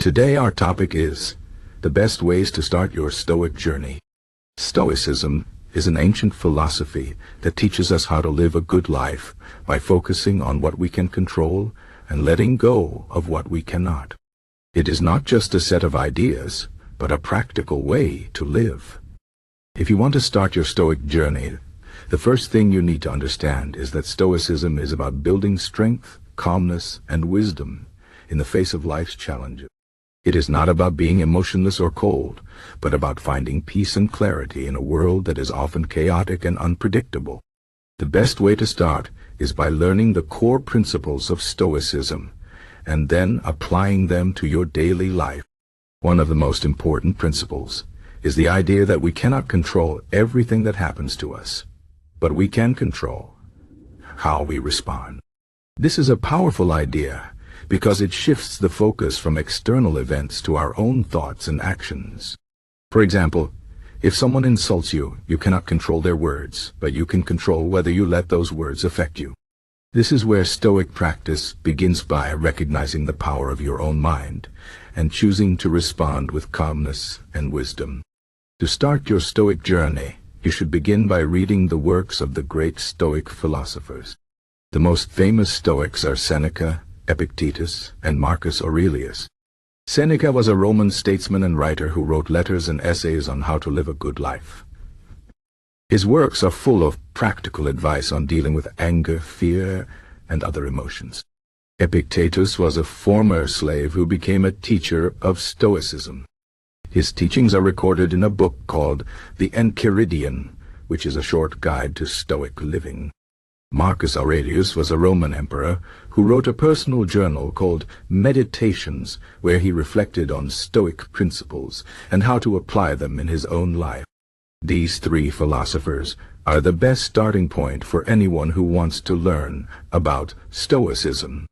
Today our topic is the best ways to start your Stoic journey. Stoicism is an ancient philosophy that teaches us how to live a good life by focusing on what we can control and letting go of what we cannot. It is not just a set of ideas, but a practical way to live. If you want to start your Stoic journey, the first thing you need to understand is that Stoicism is about building strength, calmness, and wisdom in the face of life's challenges. It is not about being emotionless or cold, but about finding peace and clarity in a world that is often chaotic and unpredictable. The best way to start is by learning the core principles of Stoicism, and then applying them to your daily life. One of the most important principles is the idea that we cannot control everything that happens to us, but we can control how we respond. This is a powerful idea, because it shifts the focus from external events to our own thoughts and actions. For example, if someone insults you, you cannot control their words, but you can control whether you let those words affect you. This is where Stoic practice begins by recognizing the power of your own mind and choosing to respond with calmness and wisdom. To start your Stoic journey, you should begin by reading the works of the great Stoic philosophers. The most famous Stoics are Seneca, Epictetus, and Marcus Aurelius. Seneca was a Roman statesman and writer who wrote letters and essays on how to live a good life. His works are full of practical advice on dealing with anger, fear, and other emotions. Epictetus was a former slave who became a teacher of Stoicism. His teachings are recorded in a book called the Enchiridion, which is a short guide to Stoic living. Marcus Aurelius was a Roman emperor who wrote a personal journal called Meditations, where he reflected on Stoic principles and how to apply them in his own life. These three philosophers are the best starting point for anyone who wants to learn about Stoicism.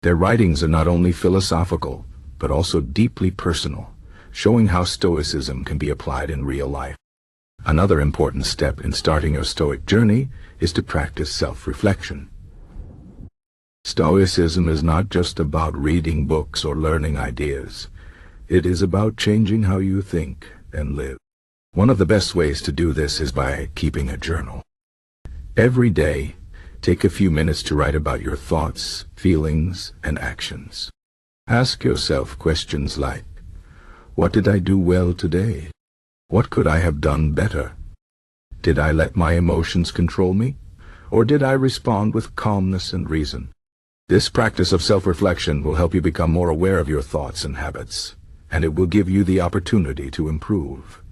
Their writings are not only philosophical, but also deeply personal, showing how Stoicism can be applied in real life. Another important step in starting your Stoic journey is to practice self-reflection. Stoicism is not just about reading books or learning ideas. It is about changing how you think and live. One of the best ways to do this is by keeping a journal. Every day, take a few minutes to write about your thoughts, feelings, and actions. Ask yourself questions like, what did I do well today? What could I have done better? Did I let my emotions control me? Or did I respond with calmness and reason? This practice of self-reflection will help you become more aware of your thoughts and habits, and it will give you the opportunity to improve.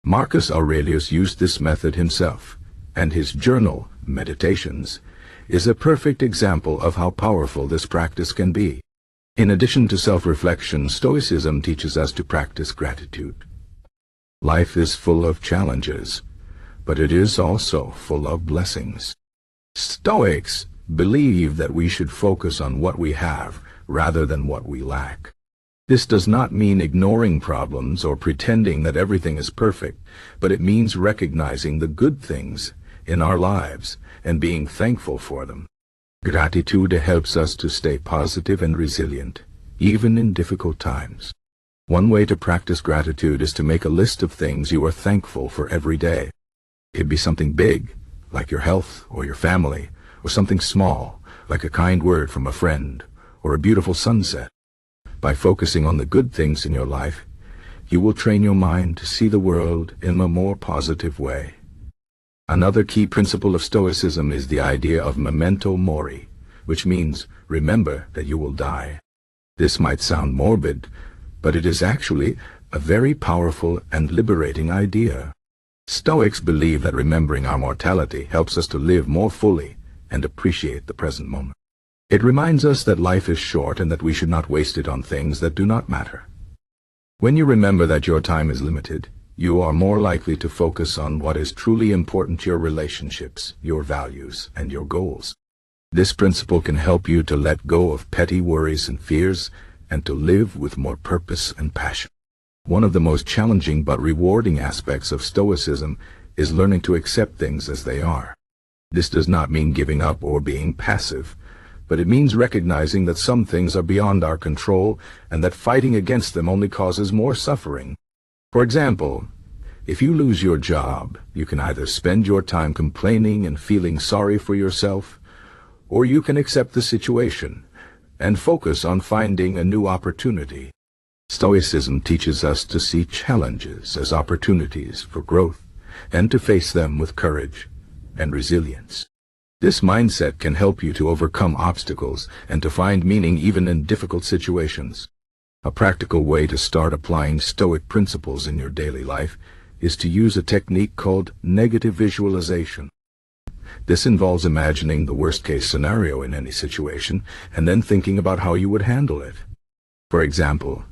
Marcus Aurelius used this method himself, and his journal, Meditations, is a perfect example of how powerful this practice can be. In addition to self-reflection, Stoicism teaches us to practice gratitude. Life is full of challenges, but it is also full of blessings. Stoics believe that we should focus on what we have rather than what we lack. This does not mean ignoring problems or pretending that everything is perfect, but it means recognizing the good things in our lives and being thankful for them. Gratitude helps us to stay positive and resilient, even in difficult times. One way to practice gratitude is to make a list of things you are thankful for every day. It could be something big, like your health or your family, or something small, like a kind word from a friend, or a beautiful sunset. By focusing on the good things in your life, you will train your mind to see the world in a more positive way. Another key principle of Stoicism is the idea of memento mori, which means remember that you will die. This might sound morbid, but it is actually a very powerful and liberating idea. Stoics believe that remembering our mortality helps us to live more fully and appreciate the present moment. It reminds us that life is short and that we should not waste it on things that do not matter. When you remember that your time is limited, you are more likely to focus on what is truly important to your relationships, your values, and your goals. This principle can help you to let go of petty worries and fears and to live with more purpose and passion. One of the most challenging but rewarding aspects of Stoicism is learning to accept things as they are. This does not mean giving up or being passive, but it means recognizing that some things are beyond our control and that fighting against them only causes more suffering. For example, if you lose your job, you can either spend your time complaining and feeling sorry for yourself, or you can accept the situation and focus on finding a new opportunity. Stoicism teaches us to see challenges as opportunities for growth and to face them with courage and resilience. This mindset can help you to overcome obstacles and to find meaning even in difficult situations. A practical way to start applying Stoic principles in your daily life is to use a technique called negative visualization. This involves imagining the worst-case scenario in any situation and then thinking about how you would handle it. For example,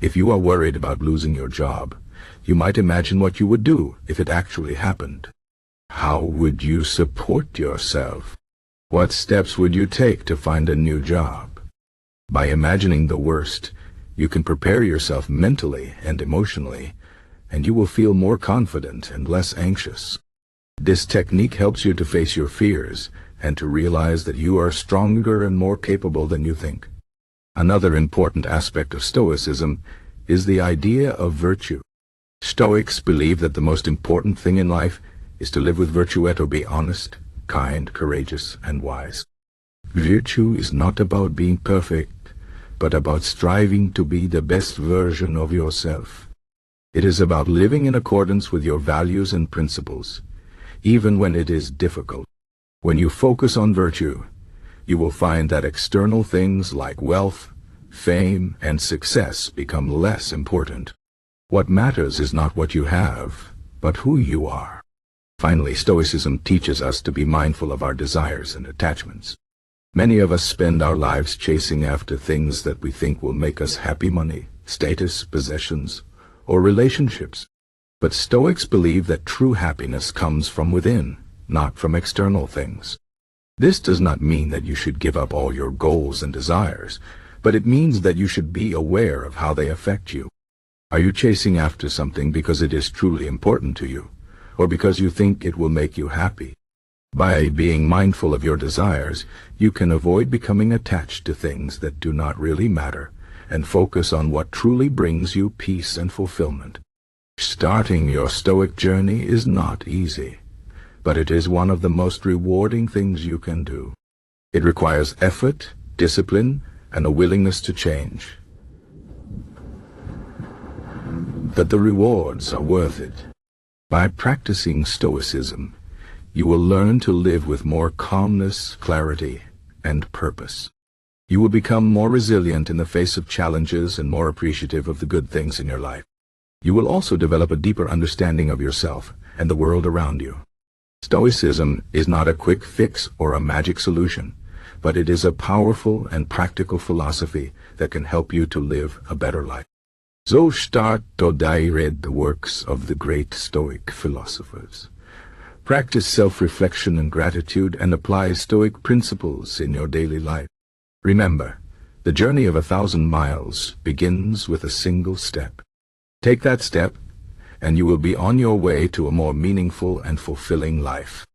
if you are worried about losing your job, you might imagine what you would do if it actually happened. How would you support yourself? What steps would you take to find a new job? By imagining the worst, you can prepare yourself mentally and emotionally, and you will feel more confident and less anxious. This technique helps you to face your fears and to realize that you are stronger and more capable than you think. Another important aspect of Stoicism is the idea of virtue. Stoics believe that the most important thing in life is to live with virtue and to be honest, kind, courageous, and wise. Virtue is not about being perfect, but about striving to be the best version of yourself. It is about living in accordance with your values and principles, even when it is difficult. When you focus on virtue, you will find that external things like wealth, fame, and success become less important. What matters is not what you have, but who you are. Finally, Stoicism teaches us to be mindful of our desires and attachments. Many of us spend our lives chasing after things that we think will make us happy: money, status, possessions, or relationships. But Stoics believe that true happiness comes from within, not from external things. This does not mean that you should give up all your goals and desires, but it means that you should be aware of how they affect you. Are you chasing after something because it is truly important to you, or because you think it will make you happy? By being mindful of your desires, you can avoid becoming attached to things that do not really matter and focus on what truly brings you peace and fulfillment. Starting your Stoic journey is not easy, but it is one of the most rewarding things you can do. It requires effort, discipline, and a willingness to change. But the rewards are worth it. By practicing Stoicism, you will learn to live with more calmness, clarity, and purpose. You will become more resilient in the face of challenges and more appreciative of the good things in your life. You will also develop a deeper understanding of yourself and the world around you. Stoicism is not a quick fix or a magic solution, but it is a powerful and practical philosophy that can help you to live a better life. So start today, read the works of the great Stoic philosophers. Practice self-reflection and gratitude and apply Stoic principles in your daily life. Remember, the journey of 1,000 miles begins with a single step. Take that step, and you will be on your way to a more meaningful and fulfilling life.